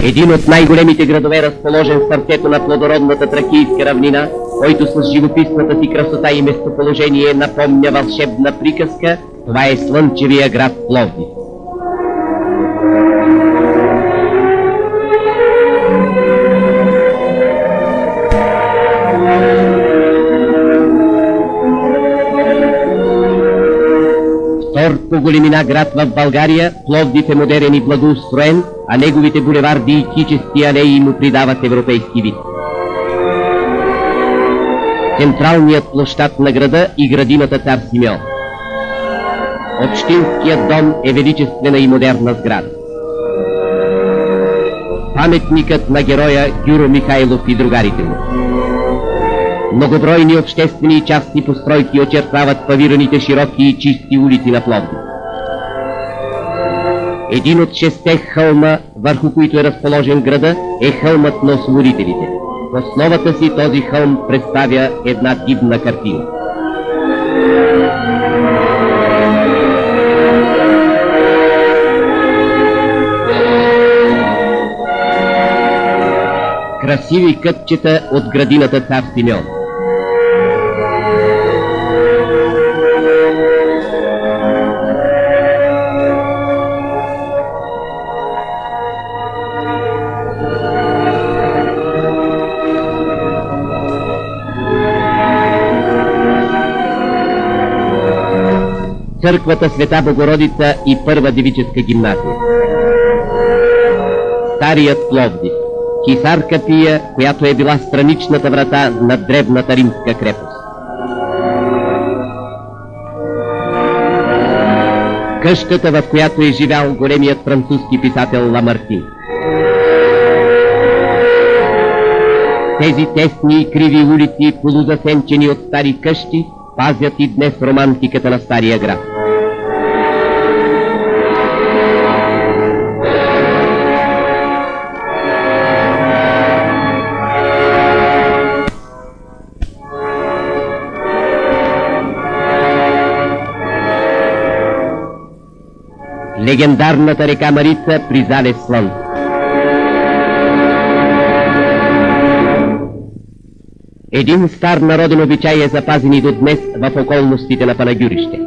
Един от най-големите градове, разположен в сърцето на плодородната тракийска равнина, който с живописната си красота и местоположение напомня вълшебна приказка, това е слънчевия град Пловдив. Втор по големина град в България, Пловдив е модерен и благоустроен, а неговите булеварди и кичести алеи му придават европейски вид. Централният площад на града и градината Цар Симеон. Общинският дом е величествена и модерна сграда. Паметникът на героя Гюро Михайлов и другарите му. Многобройни обществени и частни постройки очертават павираните широки и чисти улици на Пловдив. Един от 6 хълма, върху които е разположен града, е хълмът на освободителите. В основата си този хълм представя една дивна картина. Красиви кътчета от градината Цар Симеон. Църквата Света Богородица и Първа девическа гимназия. Старият Пловдив. Хисарка Пия, която е била страничната врата на древната римска крепост. Къщата, в която е живял големият французски писател Ламартин. Тези тесни и криви улици, полузасенчени от стари къщи, пазят и днес романтиката на стария град. Легендарната река Марица при залив Слънце. Един стар народен обичай е запазен и до днес в околностите на Панагюрище.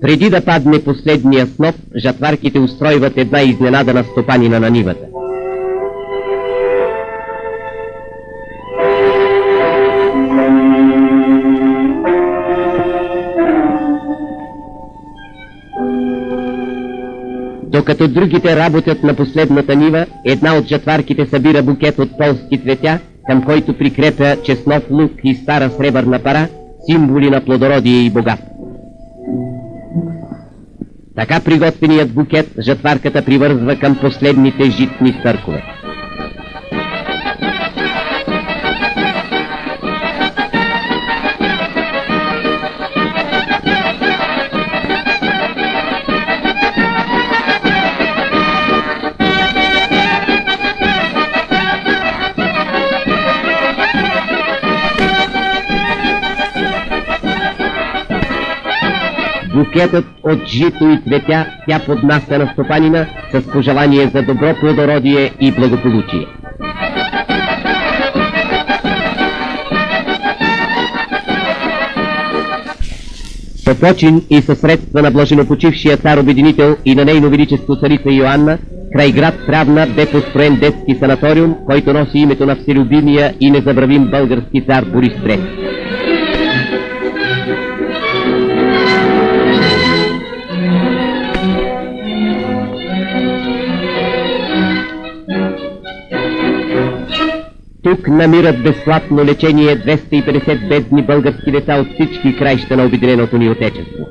Преди да падне последния сноп, жатварките устройват една изненадана стопанина на нивата. Докато другите работят на последната нива, една от жатварките събира букет от полски цветя, към който прикрепя чеснов лук и стара сребърна пара, символи на плодородие и богатство. Така приготвеният букет жатварката привързва към последните житни стъркове. Букетът от жито и цветя тя поднася на стопанина с пожелание за добро плодородие и благополучие. По почин и със средства на блаженопочившия цар-обединител и на нейно величество царица Йоанна, край град Трявна бе построен детски санаториум, който носи името на вселюбимия и незабравим български цар Борис III. Тук намират безплатно лечение 250 бедни български деца от всички краища на обединеното ни отечество.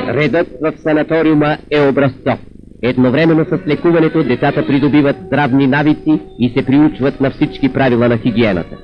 Редът в санаториума е образцов. Едновременно с лекуването децата придобиват здравни навици и се приучват на всички правила на хигиената.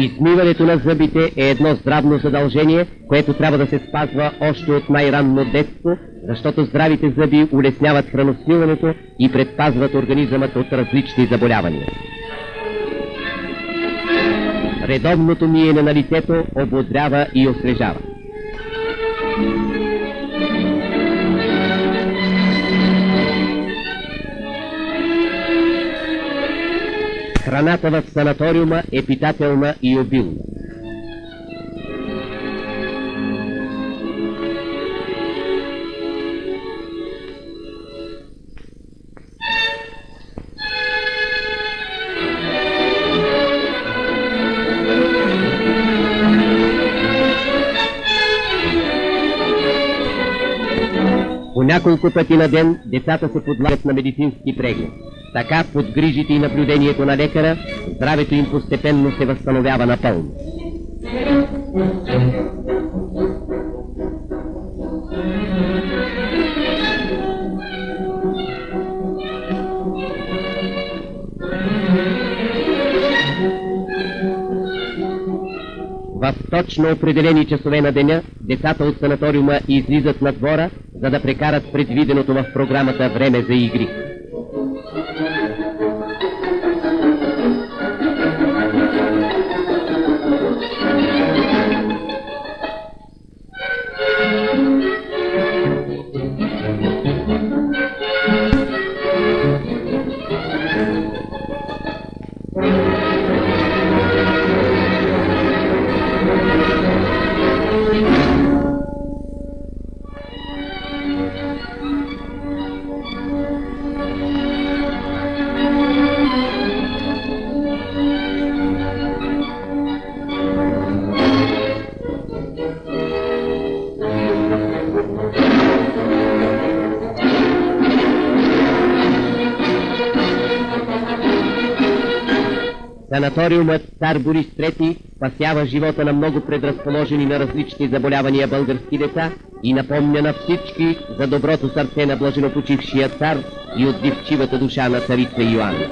Измиването на зъбите е едно здравно задължение, което трябва да се спазва още от най-ранно детство, защото здравите зъби улесняват храносмилането и предпазват организъмът от различни заболявания. Редовното миене на лицето ободрява и освежава. Храната в санаториума е питателна и обилна. По няколко пъти на ден децата се подлагат на медицински преглед. Така, под грижите и наблюдението на лекара, здравето им постепенно се възстановява напълно. В точно определени часове на деня, децата от санаториума излизат на двора, за да прекарат предвиденото в програмата време за игри. Санаториумът Цар Борис III спасява живота на много предразположени на различни заболявания български деца и напомня на всички за доброто сърце на блаженопочившия цар и отзивчивата душа на царица Йоанна.